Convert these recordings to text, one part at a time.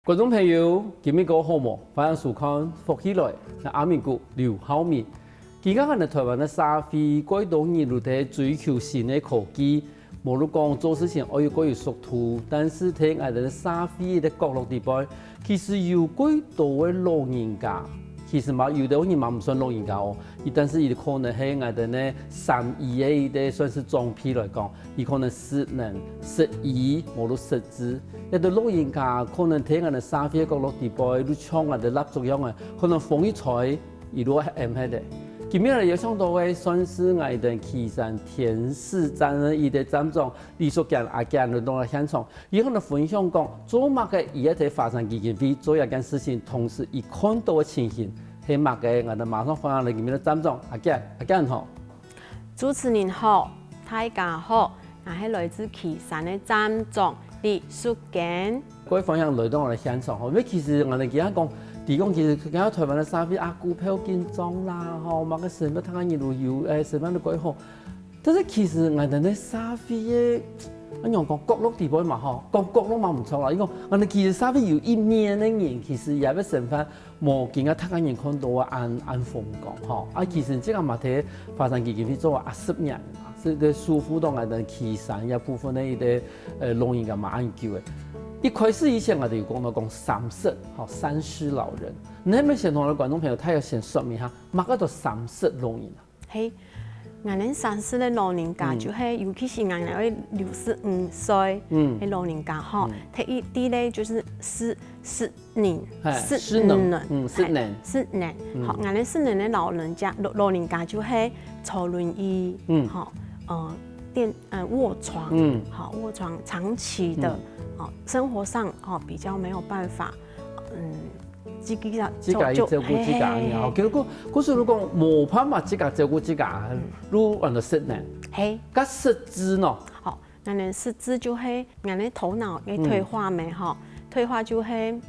观众朋友，今日个好梦，欢迎收看福起来，那阿明谷刘浩明。而家喺台湾嘅社會，過多年嚟喺追求新嘅科技，無論講做事情要過於速度，但是睇我哋嘅社會嘅角落地方，其實有過多嘅老人家。其實嘛，有啲人嘛唔算老人家哦，但是伊可能喺我哋呢3醫嘅啲算是裝備來講，伊可能失能、失憶、無論失智。一啲老人家可能睇我哋社會角落地方，都搶我哋蠟燭樣嘅，可能風一吹，伊都係唔喺度。今日有想到嘅算是我哋岐山天使站嘅伊啲站長李淑健阿健嚟到嚟現場，伊可能分享講做乜嘅伊一啲發展基金會做一件事情，同時伊看到嘅情形係乜嘅，我哋馬上歡迎嚟今日嘅站長阿健好。主持人好，大家好，我係來自岐山嘅站長李淑健。各位分享來到我哋現場，因為其實我哋而家講。其實而家台灣嘅社會股票緊張啦，吼，乜嘅事乜睇緊路有什麼樣嘅規劃，但是其實我哋嘅社會嘅，我樣講角落地方嘛，吼，角落嘛唔錯啦。因為我哋其實社會有一面嘅人，其實也要成翻無見嘅睇緊人看到啊，按風講，吼，其實即個問題發展基金會做10年啦，是個舒服到我哋岐山一部分嘅一啲老人家嘛研究嘅。一開始以前我哋有講到三失老人，你係咪先同我哋觀眾朋友睇下先說明下，乜叫做三失老人啊？係，我哋三失嘅老人家就係，尤其是我哋65歲嘅老人家，嗬，第一啲咧就是失能，好，我哋失能嘅老人家就係坐輪椅，臥床，臥床長期的。生活上比較沒有辦法，自己照顧自己，好，結果嗰時如果冇辦法自己照顧自己，如按到失能，係，咁失智呢？好，我哋失智就係我哋頭腦嘅退化咩？哈，退化就係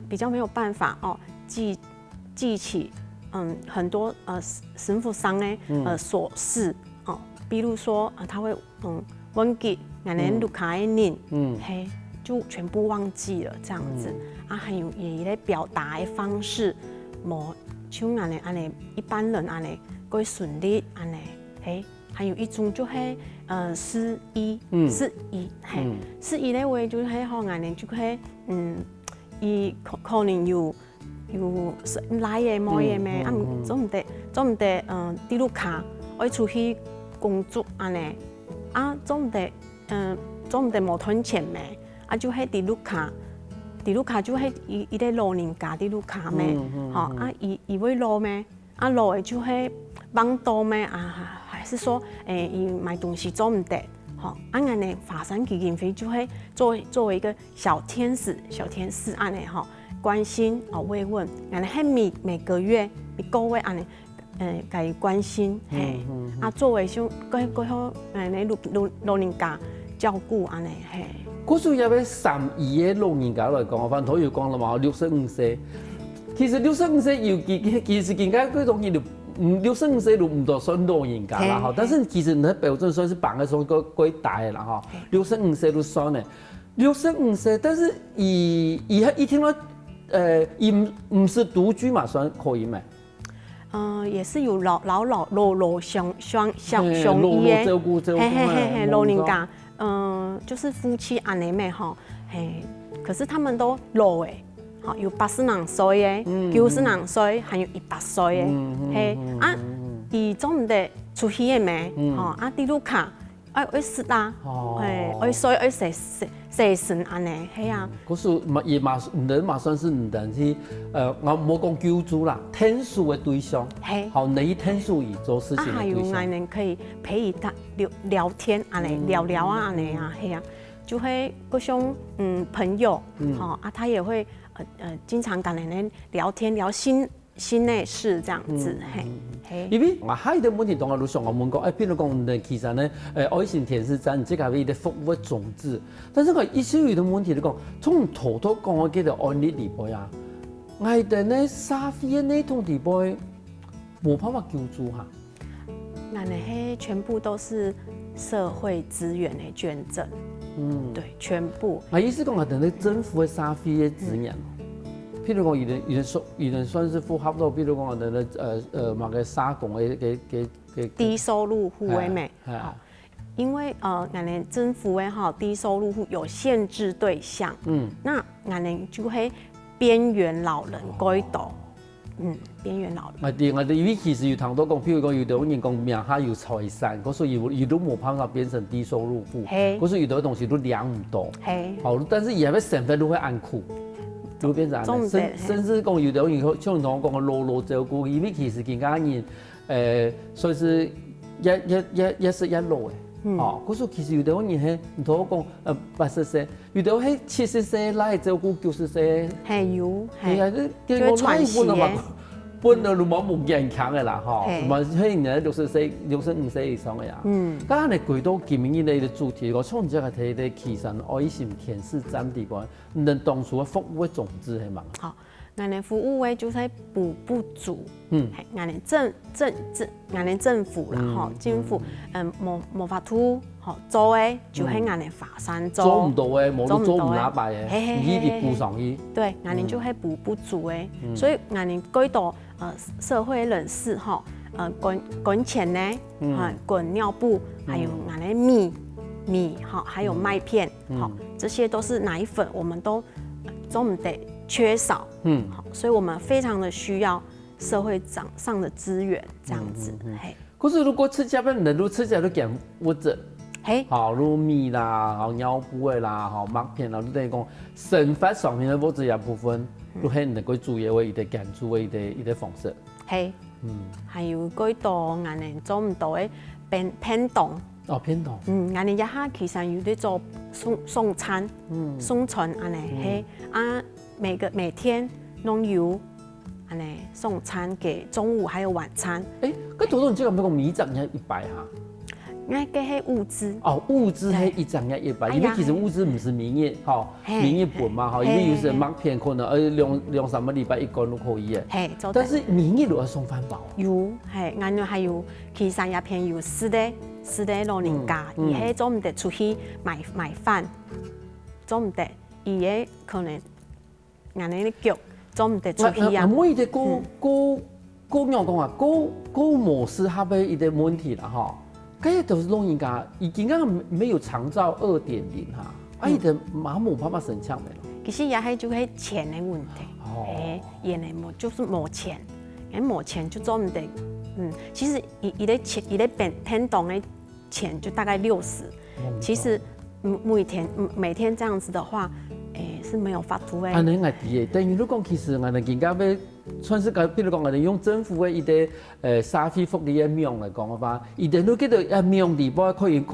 比較沒有辦法記起很多生活上嘅瑣事比如說他會忘記。我哋錄卡嘅人，就全部忘記了，這樣子。還有伊咧表達嘅方式，無像安尼一般人安尼過順利安尼，還有一種就係失憶，失憶咧話就係好安尼，就係伊可能有來嘢冇嘢咩，總唔得啲錄卡愛出去工作安尼，總唔得冇賺錢咩？就係啲碌卡就係伊啲老人家啲碌卡咩？伊會攞咩？攞嘅就係幫到咩？還是說伊買東西做唔得？安尼發展基金會就係作為一個小天使安尼關心慰問，安尼係每個月安尼加以關心，作為像嗰好老人家。照顧安尼係，嗰時有位3姨嘅老人家來講，我翻頭又講啦嘛，65歲。其實65歲有其實更加嗰種嘢，65歲都唔多算老人家啦哈。但是其實你標準算是綁喺上個幾大啦哈，65歲都算咧。65歲，但是伊聽到伊唔是獨居嘛，算可以咩？也是有老相依嘅，照顧老人家。就是夫妻安尼咩吼，可是他們都老誒，有80啷歲嘅，90啷歲，還有100歲嘅，伊總唔得出去嘅咩，啲碌卡愛食啦，愛水愛食神安尼，係啊。嗰時也嘛唔能嘛算是唔等於我冇講救助啦，天數嘅對象，好你天數以做事情嘅對象。還有人可以陪伊他聊天安尼，聊安尼係啊，就係嗰種朋友，他也會經常跟人聊天聊新的事這樣子，因為我還有一個問題，當我路上我問過，譬如講你其實呢，愛心天使站即係一個服務種子，但是我一直有一個問題嚟講，從頭講我記得案例裏邊啊，我哋呢社會嘅呢種地方冇辦法救助嚇。我哋係全部都是社會資源嘅捐贈。对，全部。意思讲啊，等于政府的沙飞的资源，譬如讲，有人算是符合到，譬如讲啊，等于某个沙工嘅低收入户为美，好，因为俺们政府的哈低收入户有限制对象，那俺们就会边缘老人改道。边缘老人。对，我哋因为其实有谈到讲，譬如讲有的人讲名下有财产，可是有都冇办法变成低收入户，可是有的东西都量唔到，好，但是也会省费都会按苦，就变成甚至讲有的人像同我讲老照顾，因为其实更加人，所以是一是一路嘅。可是其实有的人係唔同我講80歲，有的係70歲來照顧90歲，係啊，就喘息嘅，本來就冇健康嘅啦，嗬，唔係喺人60歲、65歲以上嘅呀。咁你攰到今年嘅主題，我從這個睇嘅其實愛心田是佔地關，能當初嘅服務嘅種子係嘛？好。俺们服务就是补不足，俺们政府啦，吼，政府冇法度，吼做诶，就喺俺们法山做，做唔到诶，冇做唔拿白诶，依啲補上去。对，俺们就係補不足诶，所以俺们幾多社會人士吼，滾錢呢，滾尿布，還有俺们米，好，還有麥片，好，這些都是奶粉，我們都唔得。缺少，好，所以我们非常的需要社会上的资源，这样子，嘿。可是如果吃家本人都吃起来都减物质，嘿，好，如米啦，好尿布的啦，好麦片啦，都等于讲生活上面的物质一部分，都很能够注意为一啲减注为一啲方式，嘿，还有幾多俺哋做唔到嘅偏動。偏動。俺哋一下其實有啲做送餐，送餐安尼，嘿每天都有安尼送餐给中午还有晚餐。嗰多多，你知唔知講米漲一100哈？那個係物資。物資係一漲一100，因為其實物資唔是民營，民營本嘛，因為有時麥片可能兩三個禮拜一個都可以嘅。但是民營都要送飯包。有，俺哋還有其實一片有4個老人家，伊係做唔得出去買飯，做唔得，伊個可能。俺哋啲腳做唔得出去啊！每一個樣講啊，個模式下邊一啲問題啦，哈，嗰啲都是老人家，已經沒有長照2.0哈，伊哋冇辦法成長嘅。其實也係就係錢嘅問題，也冇就是冇錢，冇錢就做唔得。其實伊啲錢，伊啲偏動嘅錢就大概60，其實每天這樣子的話。是沒有法度嘅。尼係啲嘅，等於你講其實我哋更加要算是比如講我哋用政府嘅一啲社會福利嘅名嚟講嘅話，一定都記得名地方可以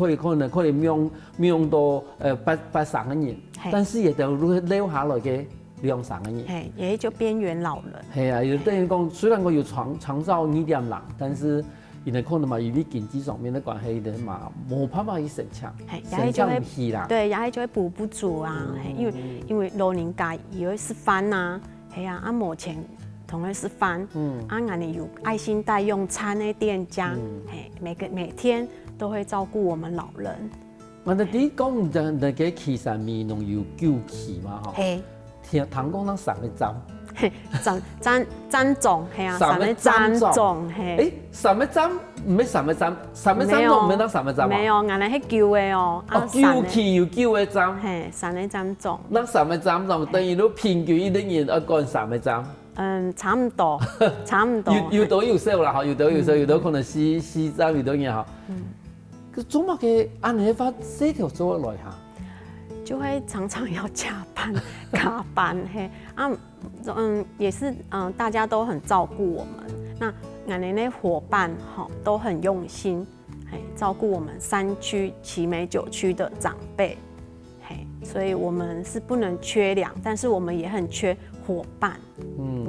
名到80個人，但是亦都留下來嘅2-3個人。係，也就邊緣老人。係啊，就等於講雖然我有長照2.0，但是。因為可能嘛，因為經濟上面的關係的嘛，冇辦法去成長，成長唔起啦。對，也係就會補不足啊，因為老人家以為是飯啊，係啊，目前同樣是飯，俺哋有愛心袋用餐的店家，每天都會照顧我們老人。我哋啲講就那個其實面容有9期嘛，嗬，聽講咱3個站。站總係啊，3個站總係。3個站唔係3個站，3個站總唔係當3個站啊？沒有，俺哋係9個哦。9期有9個站。係3個站總。那3個站總等於都平均一個人要幹3個站。差唔多，差唔多。有多有少啦，嗬，有多有少，有多可能4站有多嘢嗬。佢做乜嘅按你發4條做落來嚇？就會常常要加班嘿也是大家都很照顧我們。那俺哋的夥伴都很用心，照顧我們3區、奇美9區的長輩，所以我們是不能缺糧，但是我們也很缺夥伴。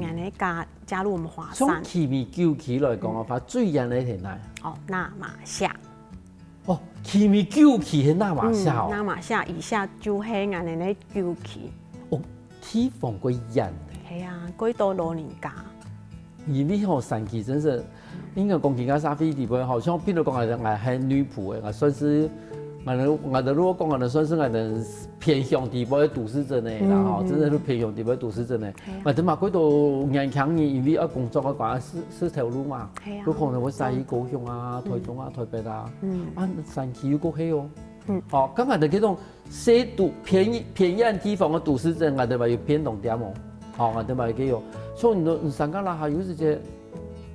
俺哋加入我們華山。從奇美9區來講嘅話，最遠嘅係哪？那瑪夏。奇美9期係那瑪夏。那瑪夏以下就係俺哋的9期。地方過人。係啊，幾多老人家。因為3期真是應該講其他沙飛地方，好像比如講係女僕嘅，算是我哋如果讲，我哋算是我哋偏向地部的都市镇的啦，吼，真的是偏向地部的都市镇的。我哋嘛，嗰度年轻人因为要工作嘅话，四条路嘛，有可能会使去高雄啊、台中啊、台北啊，山区又过去哦。哦，咁我哋嗰種小都偏遠地方嘅都市鎮，我哋咪要偏重點哦。哦，我哋咪叫用，所以你上家啦，還有一隻。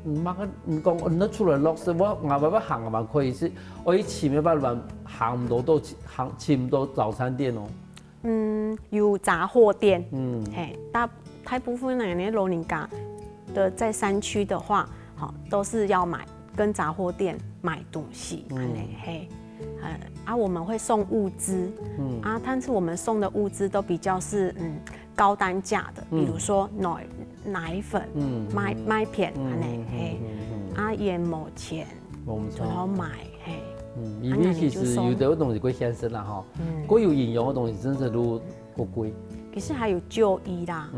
唔講，你出來落實，我爸爸行嘛可以是，我以前沒辦法行唔到去唔到早餐店哦。有杂貨店，大部分的老人家的在山區的話，都是要跟雜貨店買東西，我們會送物資，但是我們送的物資都比較是高單價的，比如說奶粉、麥片，也冇錢，就好買，因為其實有的東西貴現實啦，哈，貴有營養的東西真是都好貴。其實還有就醫啦，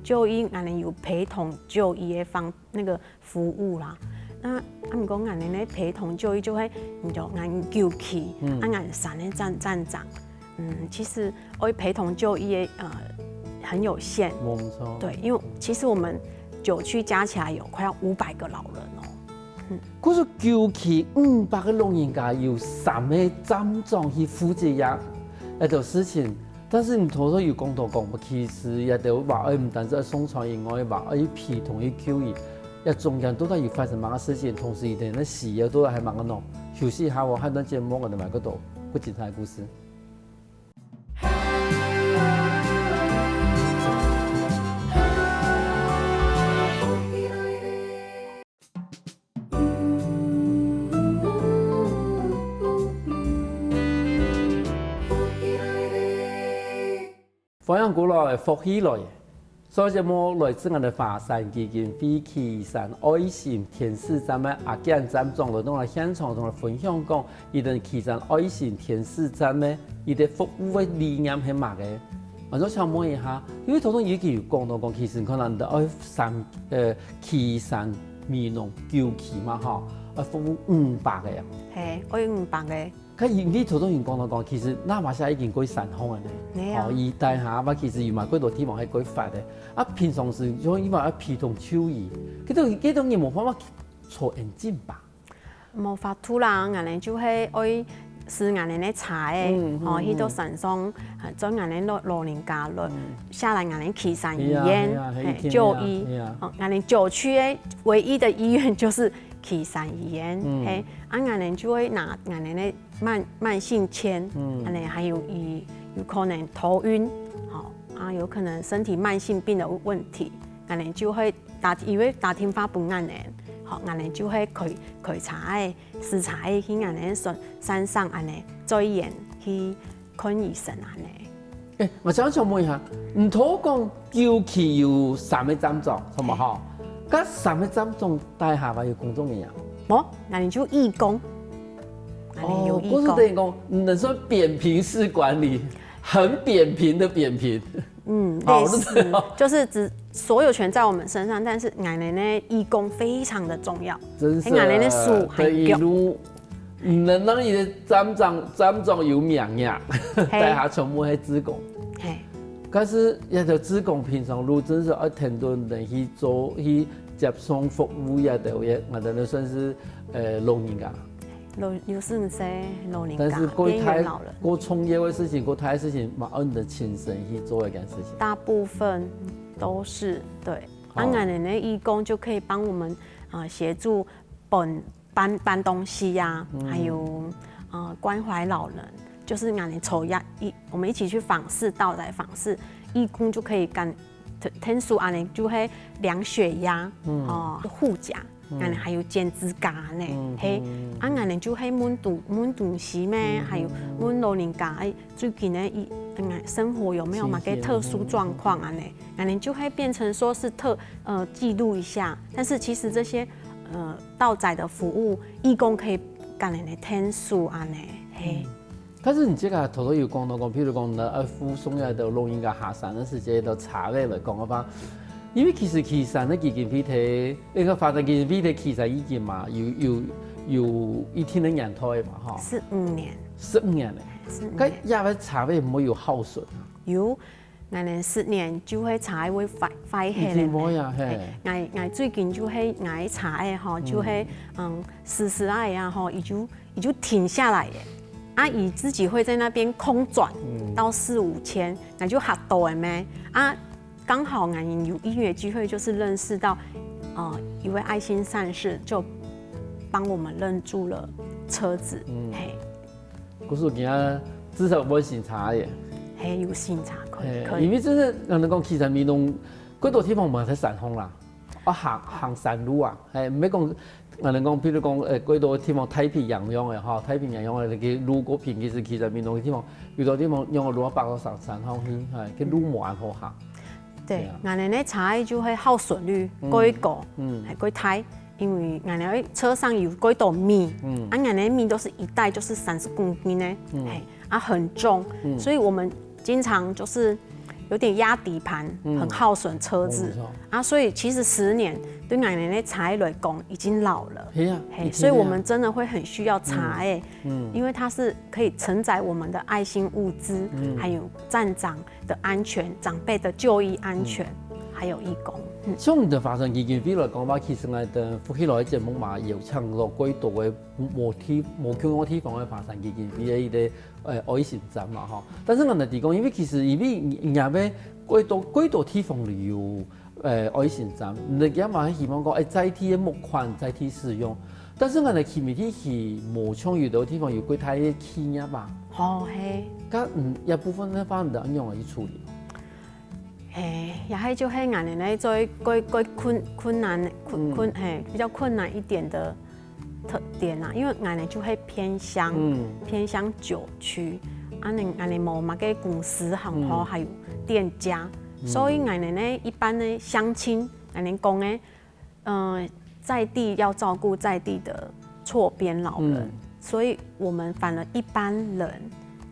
就醫我們有陪同就醫的那個服務啦。那唔講我哋咧陪同就醫就會，你就按叫去，按山咧站長，其實我陪同就醫很有限，冇錯。對，因為其實我們9區加起來有快要500個老人哦。嗰個9區500個老人家有3個站長去負責一條事情，但是你頭先有講到講，其實也就話唔單止送餐以外，話陪同去就醫。一中間都係要發生某個事情，同時一定咧事業都係某個喏。休息下，我喺段節目我哋埋嗰度，好精彩嘅故事。歡迎過來福喜來。所以節目來自我哋華山基金會旗山愛心天使站嘅阿健站長嚟到嚟現場同我分享講，伊哋旗山愛心天使站嘅伊哋服務嘅理念係乜嘅？我想請問一下，因為頭先已經有講到講，其實可能愛旗山美濃9期嘛嚇，愛服務500個人。係，愛500個。佢呢頭先講到講，其實那馬下已經改善好嘅咧，而大下嘛其實原來嗰度地方係改發嘅。平常時因為要陪同就醫，嗰種嘢冇辦法做認證吧？冇法度啦，人哋就係愛試人哋啲菜誒，去到山上將人哋老人家落下來，人哋旗山醫院就醫，人哋9區誒唯一的醫院就是旗山醫院，人哋就會拿人哋啲慢性纖，人哋還有可能頭暈，有可能身體慢性病的問題，人哋就會因為打電話俾人哋，人哋就會佢查視察去人哋山上人哋做研去看醫生人哋。我想問一下，唔妥講9期有3個站長，係咪嚇？嗰3個站長大下話有工作嘅人？冇，人哋就義工。哦，不是等於講，能說扁平式管理，很扁平的扁平。類似，就是指所有權在我們身上，但是俺哋呢義工非常的重要。真是，俺哋的書很一路唔能讓你的站長有名呀，大下全部係志工。但是一條志工平常路真是要挺多人去做去接送服務呀，對嘢，我哋都算是老人家。有是唔是老人家？但是邊緣老人，過創業的事情，過台的事情，嘛按你的親身去做一件事情。大部分都是對，俺哋的義工就可以幫我們協助搬東西呀，還有關懷老人，就是俺哋籌壓我們一起去訪視，到來訪視，義工就可以幹，聽說俺哋就會量血壓，護甲。俺哋還有剪指甲呢，嘿，俺哋就係滿東西咩？還有滿老人家最近呢，生活有沒有嘛個特殊狀況啊？呢，俺哋就會變成說是記錄一下，但是其實這些到宅的服務，義工可以幹人哋聽數啊呢，嘿。但是你這個頭有講到講，譬如講呢，附送一啲老人家下山嘅時間，就查嚟講嘅話。因為其實旗山嘅基金會睇，一個發展基金會睇旗山已經嘛，有一天的年頭嘛，哈。15年。15年嘞，咁也位茶位唔會有耗損啊？有，我哋10年就會茶會快起嚟。唔會啊，係。我最近就係我茶嘅吼，就係試下呀吼，也就停下來嘅。啊，你自己會在那邊空轉到4、5千，那就嚇到嘅咩？啊，剛好我有音樂機會，就是認識到，一位愛心善事就幫我們認住了車子。嘿，故事今日至少冇新茶嘅。嘿，有新茶可以。因為就是人哋講其實咪弄幾多地方冇喺山峰啦，行山路啊，係唔係講。人哋講，譬如講幾多地方太平洋用嘅嚇，太平洋用嘅嘅路嗰邊其實面同嘅地方，有啲地方用個路北到上山方去，係嘅路冇咁好行。對，我哋咧茶就會耗損率幾高，係幾大，因為我哋車上有幾多米，我哋米都是一袋就是30公斤咧，很重，所以我們經常就是有點壓底盤，很耗損車子所以其實10年。對我哋的茶來講已經老了，所以我們真的會很需要茶因為它是可以承載我們的愛心物資，還有站長的安全、長輩的就醫安全，還有義工。像你的發生基金會來講話，其實我哋福氣來節目嘛，有請咗幾多嘅無強嘅地方嘅發生基金會嘅愛心站嘛嚇。但是我哋講，因為其實因為而家幾多地方旅遊。愛心站，人家嘛希望講載體嘅募款、載體使用，但是我哋去未去無像有啲地方有幾大嘅企業吧？係。咁一部分咧反而點樣去處理？也係就係我哋咧最困難比較困難一點的特點因為我哋就係偏鄉9區，我哋冇乜嘅公司行號，還有店家。所以我哋咧一般咧鄉親，我哋講咧，在地要照顧在地的錯邊老人，所以我們反而一般人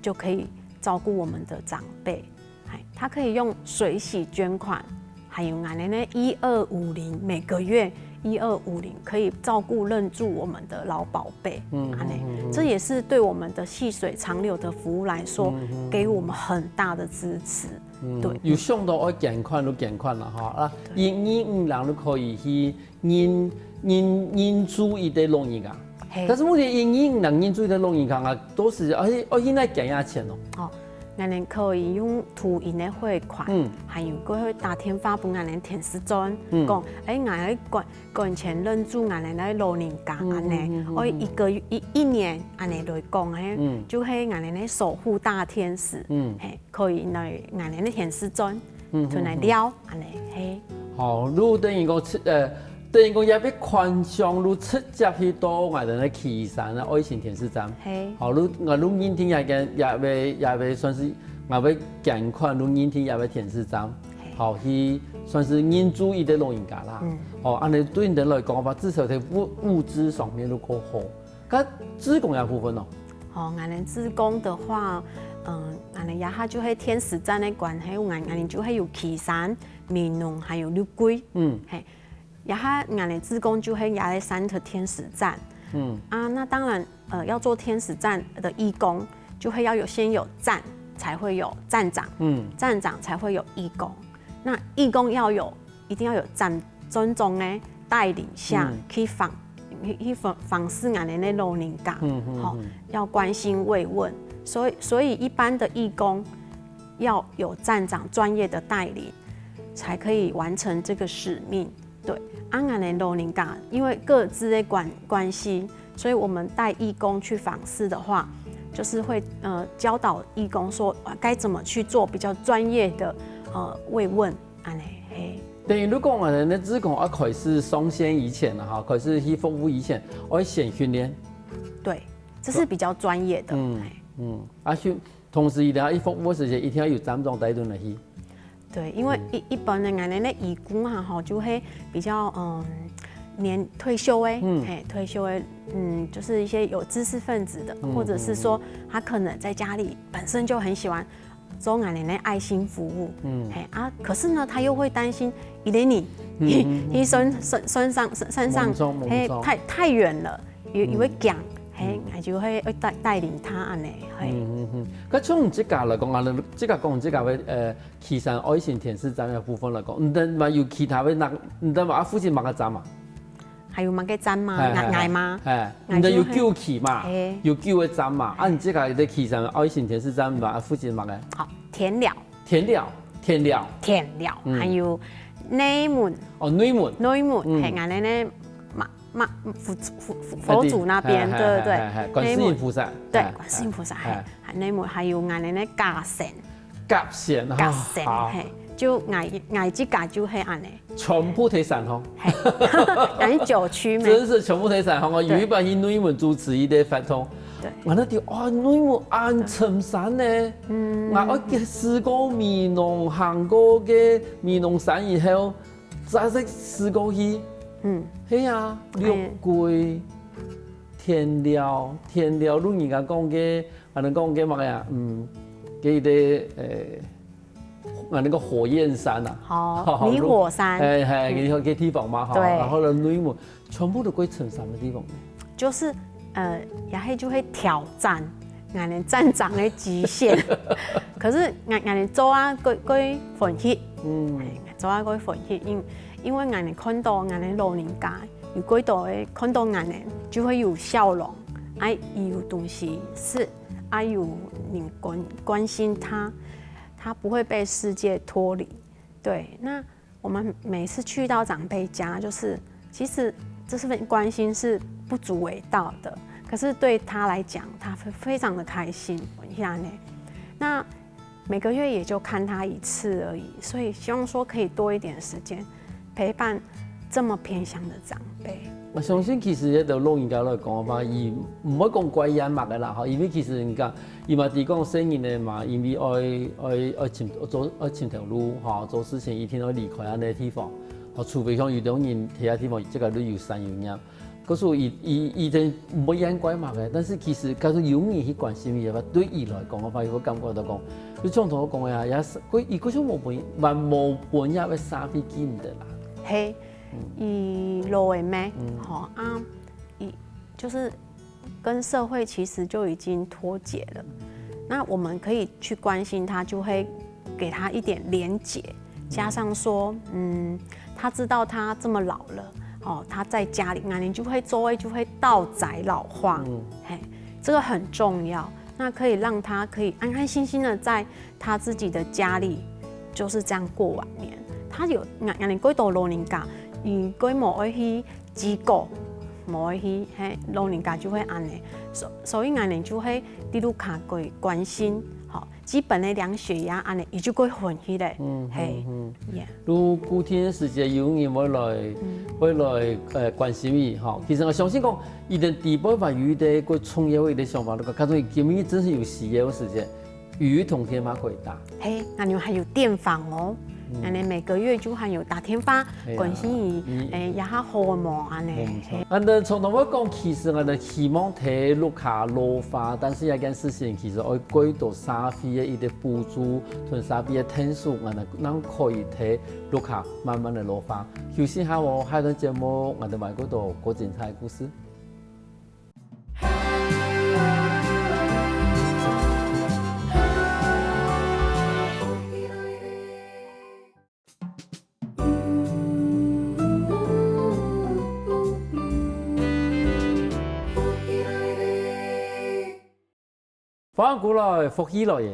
就可以照顧我們的長輩，他可以用隨喜捐款，還有我哋咧1250每個月1250可以照顧認住我們的老寶貝，這也是對我們的細水長流的服務來說，給我們很大的支持。對，有想到愛捐款都捐款啦，哈，125人都可以去認住一啲老人家，但是目前125人認住一啲老人家都是現在捐下錢咯。我哋可以用土銀的匯款，還有過去打電話俾我哋田師莊，講我哋捐錢認住我哋啲老人家，我一年嚟講就係我哋啲守護大天使，可以嚟我哋啲田師莊同嚟聊，好，如等於講等於講也俾寬鬆，如直接去到我哋嘅岐山嘅愛心田師站。好，如認聽也俾算是我俾捐款，如認聽也俾田師站。好，去算是認住一啲老人家啦。好，按你對人來講話，至少喺物資上面都夠好。咁志工有部分咯。我哋志工的話，我哋也係就係天使站嘅關係，我哋就係有岐山、美濃，還有六龜。也係我哋志工就係亞歷山特天使站，那當然，要做天使站的義工，就會要先有站，才會有站長，站長才會有義工。那義工一定要有站尊重咧帶領下，去訪視我哋嘅老人家，要關心慰問。所以一般的義工要有站長專業的帶領，才可以完成這個使命。對，我哋老人家因為各自的關係，所以我們帶義工去訪視的話，就是會教導義工說該怎麼去做比較專業的慰問，等於如果我哋的志工開始上線以前啦，哈，開始去服務以前，我要先訓練。對，這是比較專業的。同時一定要一服務時間，一定要有站長帶動嚟去。對，因為一般的我哋的義工就會比較退休退休就是一些有知識分子的，或者是說他可能在家裡本身就很喜歡做我哋的愛心服務，可是呢，他又會擔心一年你身上太遠了，也會驚，嘿，俺就会带领他安尼，嘿。咁從即家嚟講，我哋即家講即家嘅岐山愛心田氏站嘅部分嚟講，唔得話有其他嘅那唔得話附近某個站嘛？還有乜嘅站嘛？嗌嘛？唔得要叫旗嘛？嘿要叫嘅站嘛？啊，你即家嘅岐山愛心田氏站嘛？附近乜嘅？好，田寮，還有內門。哦，內門，係俺哋咧佛祖那邊，對對，觀世音菩薩，對，觀世音菩薩係內門，還有俺哋咧嘉善，係，就俺之家就係安尼，全部睇山吼，俺9區咩？真是全部睇山吼，我有一班去內門主持一啲活動。我那條啊，內門安沉山呢，我嘅試過美濃行過嘅美濃山以後，再識試過去，係啊，六桂、田寮，路人家講嘅，我哋講嘅乜嘢？嘅啲我那個火焰山啊，好，泥火山，係嘅地方嘛，哈，然後呢內門全部都歸沉山嘅地方，就是。也係就會挑戰俺哋站長的極限，可是俺哋做啊佢歡喜，做啊佢歡喜，因為俺哋看到俺哋老人家有幾多嘅看到俺哋就會有笑容，有東西是有人關心他不會被世界脫離。對，那我們每次去到長輩家，就是其實這份關心是不足為道的。可是對他來講，他會非常的開心。那每個月也就看他1次而已，所以希望說可以多一點時間陪伴這麼偏鄉的長輩。我相信其實喺度老人家來講嘛，伊唔可以講怪眼目嘅啦，因為其實人家伊嘛係講生人嘅嘛，因為愛尋條路做事情一定要離開啊啲地方，除非像有啲人睇下地方，即個都有山有影。嗰時候伊就唔會眼怪嘛嘅，但是其實假如有人去關心伊嘅話，對伊來講嘅話，有個感覺就講，你像同我講嘅啊，伊嗰種冇半日嘅3飛機唔得啦。係，伊老嘅咩？就是跟社會其實就已經脫節了。那我們可以去關心他，就會給他一點連結，加上說，他知道他這麼老了。他在家裡，俺哋就會周圍就會到宅老化，這個很重要。那可以讓他可以安安心心的在他自己的家裡，就是這樣過晚年。他有俺哋幾多老人家，如果冇愛去機構，冇愛去，老人家就會安尼，所以俺哋就會啲路卡佢關心。基本的量血壓安尼，伊就會歡喜咧，如固定的時間有人會來關心伊，其實我相信講，一定地方話有啲個創業嘅想法，嗰個，假如今年真是有事業嘅時間，與同天馬可以打。俺哋還有電訪哦。俺哋每個月就還有打電話關心伊，也較好嘛安尼。俺哋從頭我講，其實我哋希望睇綠卡老化，但是一件事情其實愛歸到3飛嘅一啲補助同3飛嘅天數，我哋能可以睇綠卡慢慢的老化。休息下我下段節目，我哋埋嗰度講精彩故事。翻過來福起來嘅，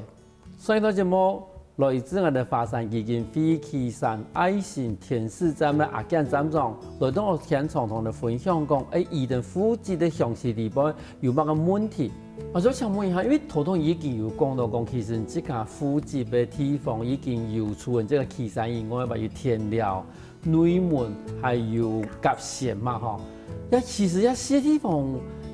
所以呢節目來自我哋華山基金會岐山愛心田氏站嘅阿健站長，來到我現場同我哋分享講，伊哋附近嘅鄉市地方有乜個問題？我想請問一下，因為頭頭已經有講到講，其實即個附近嘅地方已經有除咗即個岐山以外，還有田寮、內門，還有甲線嘛，嗬。其實一些地方。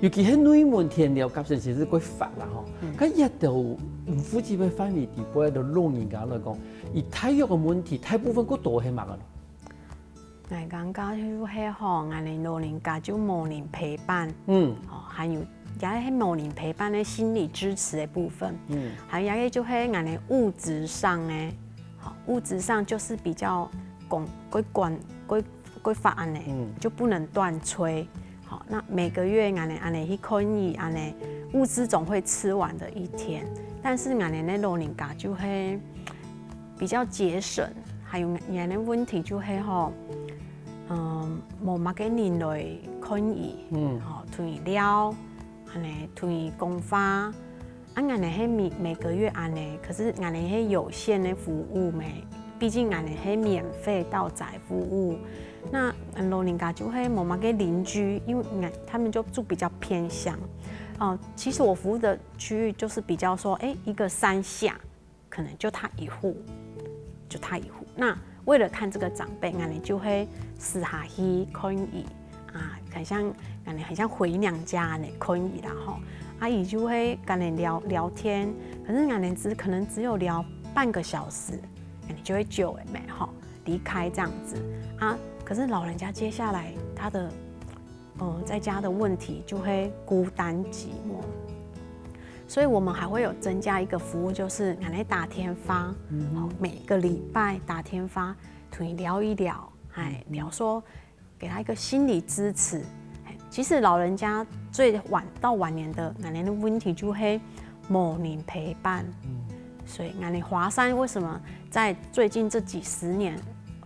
尤其喺內門田寮甲線其實幾發啦嗬，咁一度附近嘅範圍地方，喺度老人家來講，而體育嘅問題，大部分都多係乜嘅咯？我感覺就係嗬，我哋老人家就無人陪伴，還有也係無人陪伴嘅心理支持嘅部分，還有一個就係我哋物質上咧，物質上就是比較規發安尼，就不能斷炊。那每个月安尼去看伊安尼，物资总会吃完的一天。但是安尼老人家就会比较节省，还有安尼问题就会吼，无嘛个人来看伊，推伊了，安尼推伊公花，安尼迄每个月安尼，可是安尼迄有限的服务没，毕竟安尼迄免费到宅服务。那老人家就会某嘛个邻居，因为他们就住比较偏乡，其实我服务的区域就是比较说，一个山下，可能就他一户，那为了看这个长辈，俺们就会私下去看伊啊，很像回娘家呢看伊啦吼，阿姨就会跟人聊天，可是俺们可能只有聊半个小时，俺们就会就没吼离开这样子啊。可是老人家接下来他的在家的问题就会孤单寂寞，所以我们还会有增加一个服务，就是俺来打天发，每个礼拜打天发，可以聊一聊，聊说给他一个心理支持。其实老人家最晚到晚年的俺的问题就会某人陪伴，所以俺的华山为什么在最近这几十年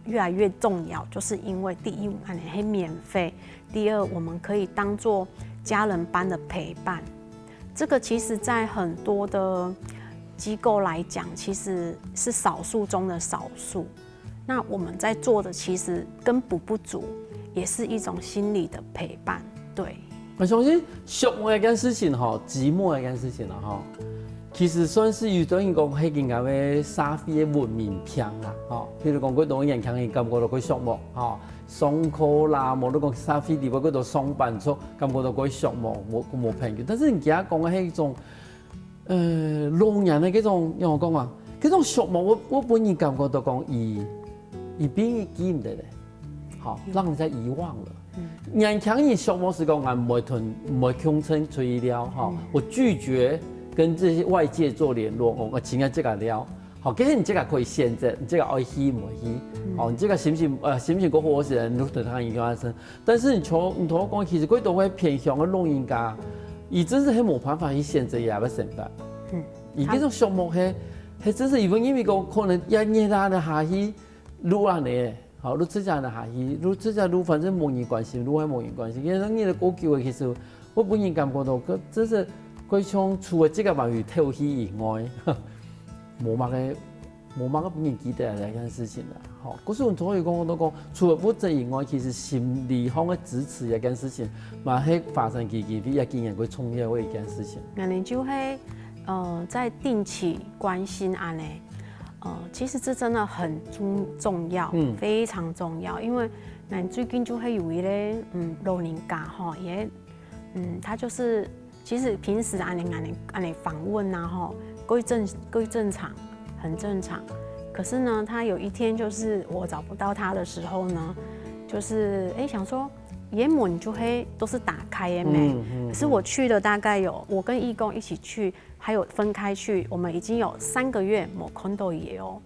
越来越重要，就是因为第一，俺的免费；第二，我们可以当做家人般的陪伴。这个其实，在很多的机构来讲，其实是少数中的少数。那我们在做的，其实根本不足，也是一种心理的陪伴。对，我相信寂寞一件事情哈，寂寞一件事情啦哈。其實算是有等於講迄件咁嘅社會嘅文明片啦，吼，譬如講嗰種人強，伊感覺到佢寂寞，吼，上課啦，無你講社會地方嗰度上班族，感覺到佢寂寞，冇朋友。但是人家講嘅係一種，老人嘅嗰種，讓我講啊，嗰種寂寞，我本人感覺到講，伊變伊記唔得咧，好，讓人家遺忘了。人強伊寂寞是講我唔會強撐吹了，吼，我拒絕。跟这些外界做联络，我请下这个聊，好，其实你这个可以选择，你这个爱去唔去，好，你这个行不行过活是人都对他影响深，但是你同我讲，其实佢都会偏向个老人家，伊真是很冇办法去选择也要成办，伊这种项目係真是因为讲可能一年啦的下去，愈安尼，好，愈自家的下去，愈自家愈反正冇人关心，愈还冇人关心，因为你的过去其实我本人感觉到，佢真是。佢像除了这个玩意跳戏以外，冇乜个本人記得係一件事情啦。好，嗰時我所以講我都講，除了物質以外，其實心理方嘅支持一件事情，嘛係發生幾啲一件人佢重要嘅一件事情。那你就會在定期關心安尼，其實這真的很重要，非常重要，因為那最近就會有一個老人家哈，也他就是。其實平時按你訪問啊，吼，歸正常，很正常。可是呢，他有一天就是我找不到他的時候呢，就是想說，也門就會都是打開的沒，可是我去了大概有，我跟義工一起去，還有分開去，我們已經有3個月沒看到嘢哦，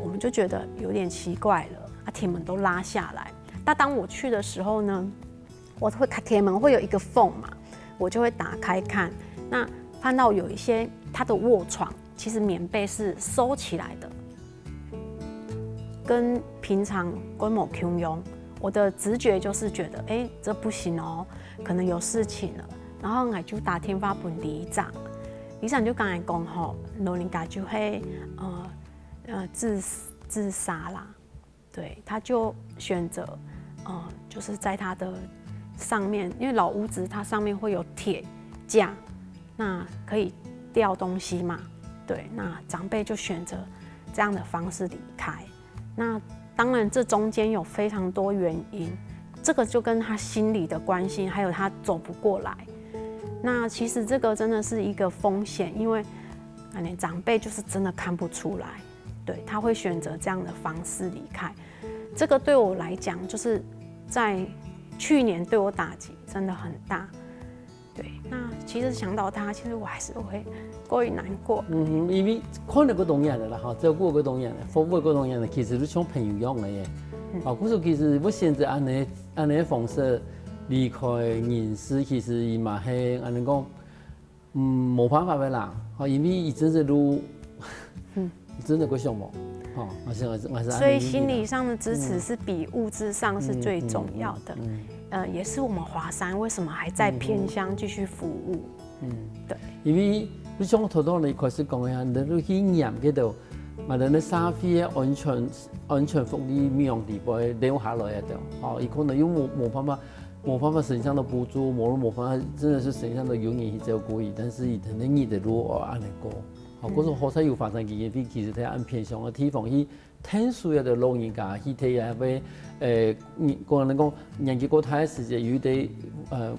我們就覺得有點奇怪了，鐵門都拉下來。但當我去的時候呢，我會鐵門會有一個縫嘛。我就會打開看，那看到有一些他的臥床，其實棉被是收起來的，跟平常規模共用。我的直覺就是覺得，這不行哦，可能有事情了。然後我就打電話給里長，里長就剛才講吼，老人家就會自殺啦，對，他就選擇就是在他的。上面，因為老屋子它上面會有鐵架，那可以吊東西嘛？對，那長輩就選擇這樣的方式離開。那當然，這中間有非常多原因，這個就跟他心理的關係，還有他走不過來。那其實這個真的是一個風險，因為長輩就是真的看不出來，對，他會選擇這樣的方式離開。這個對我來講，就是在。去年對我打擊真的很大，對。那其實想到他，其實我還是會過於難過。因為看到嗰種人啦，哈，照顧嗰種人，服務嗰種人，其實都像朋友一樣嘅嘢。啊，嗰時其實我現在按你方式，离开人世，其实伊嘛是安尼讲，无办法的啦，因为伊真是如，真的过项目，我是。所以心理上的支持是比物质上是最重要的，也是我们华山为什么还在偏乡继续服务，对，因为你像头头你开始讲的，你去验嗰度。嘛，人哋沙飛嘅安全福利美容地位留下來的，伊可能又冇辦法省下的補助，冇辦法真的是省下的永遠去照顧伊，但是伊可能你的路安尼過，嗰種好彩有發展基金會，其實睇按偏向嘅地方去挺需要的老人家去睇下俾個人講年紀過大嘅時節，有啲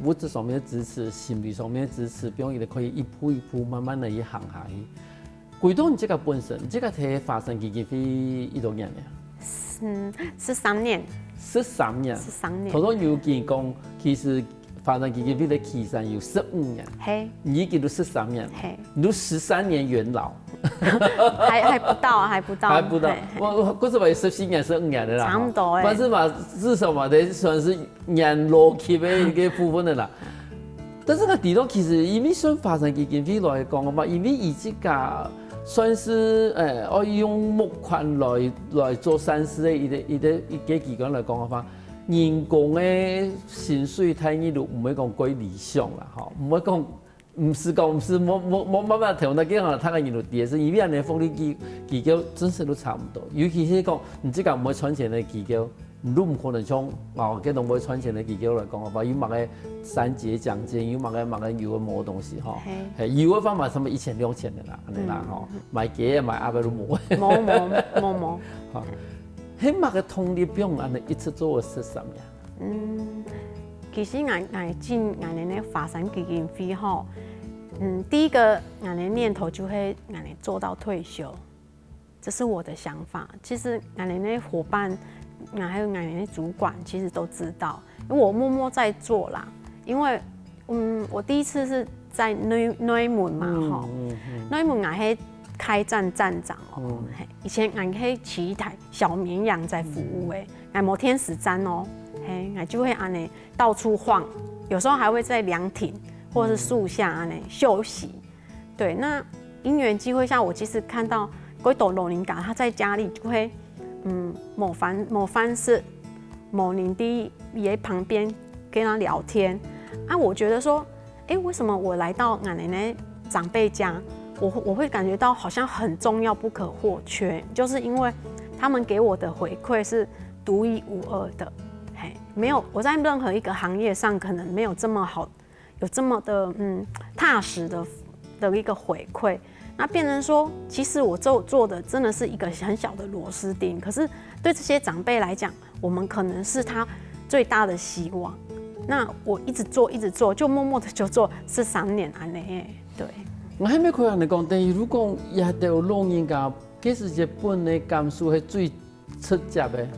物質上面的支持、心理上面的支持，比如佢哋可以一步一步慢慢地去行下去。幾多年？這個本身，這個睇發展基金會幾多年呀？13年。13年。13年。頭先有講，其實發展基金會的期限有15年。係。你已經都13年。係。你都13年元老。還不到啊，還不到。還不到。我嗰時話14年、15年的啦。差唔多誒。但是嘛，至少嘛，得算是年老期的一個部分的啦。但是個地方其實因為算發展基金會來講嘛，因為以這個算是我用募款來做善事的一個機關來講嘅話，人工嘅薪水待遇都唔會講過理想啦，唔會講唔是冇辦法同那幾行，他嘅人都低，是因為人哋福利機構真係都差唔多，尤其是講唔知個唔會賺錢嘅機構。你都唔可能像嗰種會賺錢嘅機構來講嘅話，有某個三節獎金，有某個有個冇東西嚇，有嘅方法什麼1000、2000的啦，安尼啦嚇，買幾買阿伯都冇。冇。嚇，起碼個通力表安尼一直做咗13年。其實我進我哋呢華山基金會吼，第一個我哋念頭就係我哋做到退休，這是我的想法。其實我哋呢夥伴。還有俺的主管其實都知道，因為我默默在做啦。因為我第一次是在內門嘛，吼，內門俺係開站長哦，以前俺係騎一台小綿羊在服務誒，俺冇天使站哦，俺就會安尼到處晃，有時候還會在涼亭或者是樹下安尼休息。對，那因緣機會下，我其實看到幾多老人家他在家裡就會。某番是某領地也旁邊跟他聊天啊，我覺得說，為什麼我來到俺奶奶長輩家，我會感覺到好像很重要不可或缺，就是因為他們給我的回饋是獨一無二的，沒有我在任何一個行業上可能沒有這麼好，有這麼的踏實的一個回饋。那變成說，其實我做的真的是一個很小的螺絲釘，可是對這些長輩來講，我們可能是他最大的希望。那我一直做，就默默的就做13年安尼。對。我還沒看人講，但係如果也到老人家，其實日本的感受係最直接的，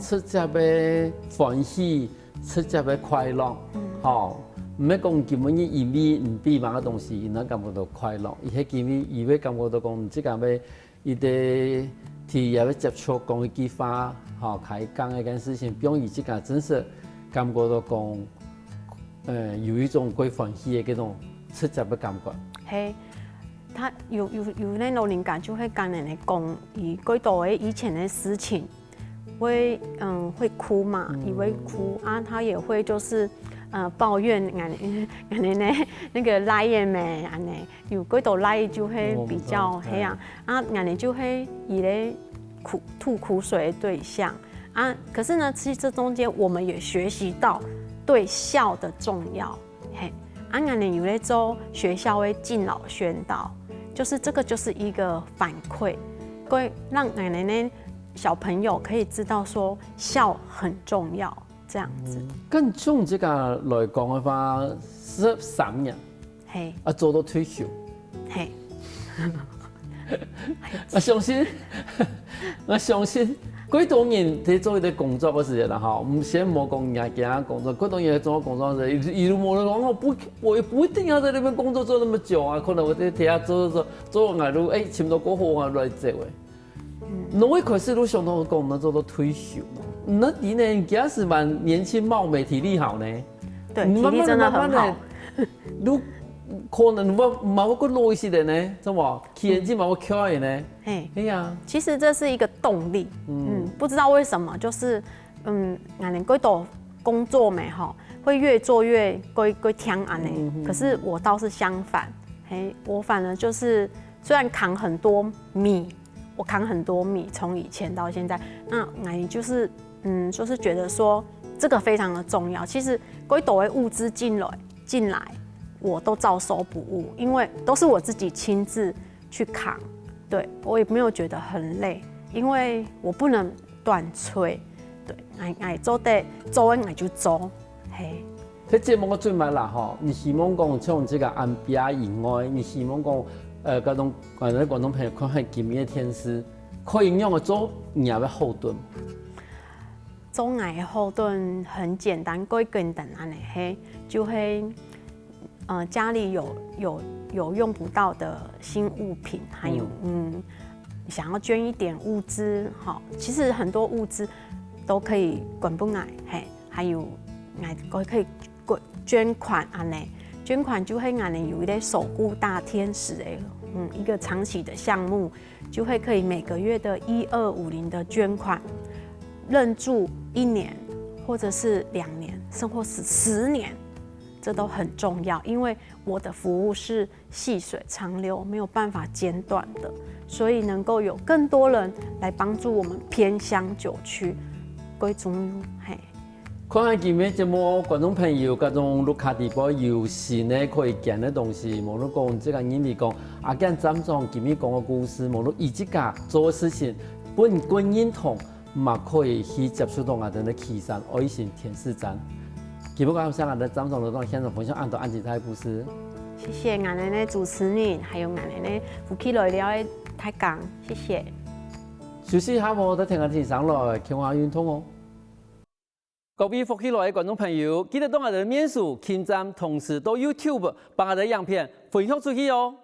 直接的歡喜，直接的快樂，唔係講根本伊因為唔俾某個東西，伊能感覺到快樂，而係因為伊會感覺到講唔知咁樣，伊哋體也會接觸講一句話，開講一件事情，比如伊即個真實感覺到講，有一種歸歡喜嘅嗰種直接嘅感覺。係，他有那老人家就會跟人哋講，伊幾多以前的事情，會哭嘛，伊會哭啊，他也會就是。抱怨俺呢那個來嘅咩，安尼有幾多來就會比較係啊，俺呢就會以咧吐苦水的對象啊。可是呢，其實這中間我們也學習到對孝的重要，嘿，俺呢有咧做學校的敬老宣導，就是這個就是一個反饋，會讓俺呢小朋友可以知道說孝很重要。這樣子，跟從這個來講嘅話，13年，係啊做到退休，係，我相信幾多年喺做啲工作嘅時候啦，嚇，唔先冇講人家工作，幾多年做工作嘅時候，一路冇人講我不一定要在那邊工作做那麼久啊，可能我在睇下做外路，差唔多過後我來做嘅，我一開始都想到講能做到退休。那你呢？你家是蛮年轻貌美，体力好呢。对，体力真的很好。你可能我冇个耐些的呢，怎么？眼睛冇巧的呢？哎呀，其实这是一个动力。不知道为什么，就是俺们归多工作没哈，会越做越归听安呢。可是我倒是相反，我反而就是虽然扛很多米，我扛很多米，从以前到现在，那俺就是就是觉得说这个非常的重要。其实归多的物资进来。我都照收不误，因为都是我自己亲自去扛，对我也没有觉得很累，因为我不能断炊，对，爱做得做完爱就做，嘿。这节目我最慢啦吼，你希望讲像这个安比亚以外，你希望讲各种广东朋友看看今日的天师，可以用的做你要不要后盾？做我的后盾很简单，几简单安尼嘿，就嘿。家里有用不到的新物品，还有想要捐一点物资，好，其实很多物资都可以滚不矮，嘿，还有可以捐款安内，捐款就会安内有一类守护大天使一个长期的项目，就会可以每个月的1250的捐款，认住1年或者是2年，甚或是10年。这都很重要，因为我的服务是细水长流，没有办法间断的，所以能够有更多人来帮助我们偏乡9区归中嘿。看下今日节目，观众朋友各种录卡地包有新的可以见的东西，无论讲这个人嚟讲，阿健站长今日讲的故事，无论以自家做的事情，本人认同，嘛可以去接触到我哋的岐山爱心天使站。今日我想俺的张总都现场分享按照安吉泰故事。谢谢俺的主持人，还有俺的福气来了的太港，谢谢。休息一下，我再听下天上来听下运通哦。各位福气来的观众朋友，记得到俺的面书、King站，同时到 YouTube 把俺的影片分享出去哦。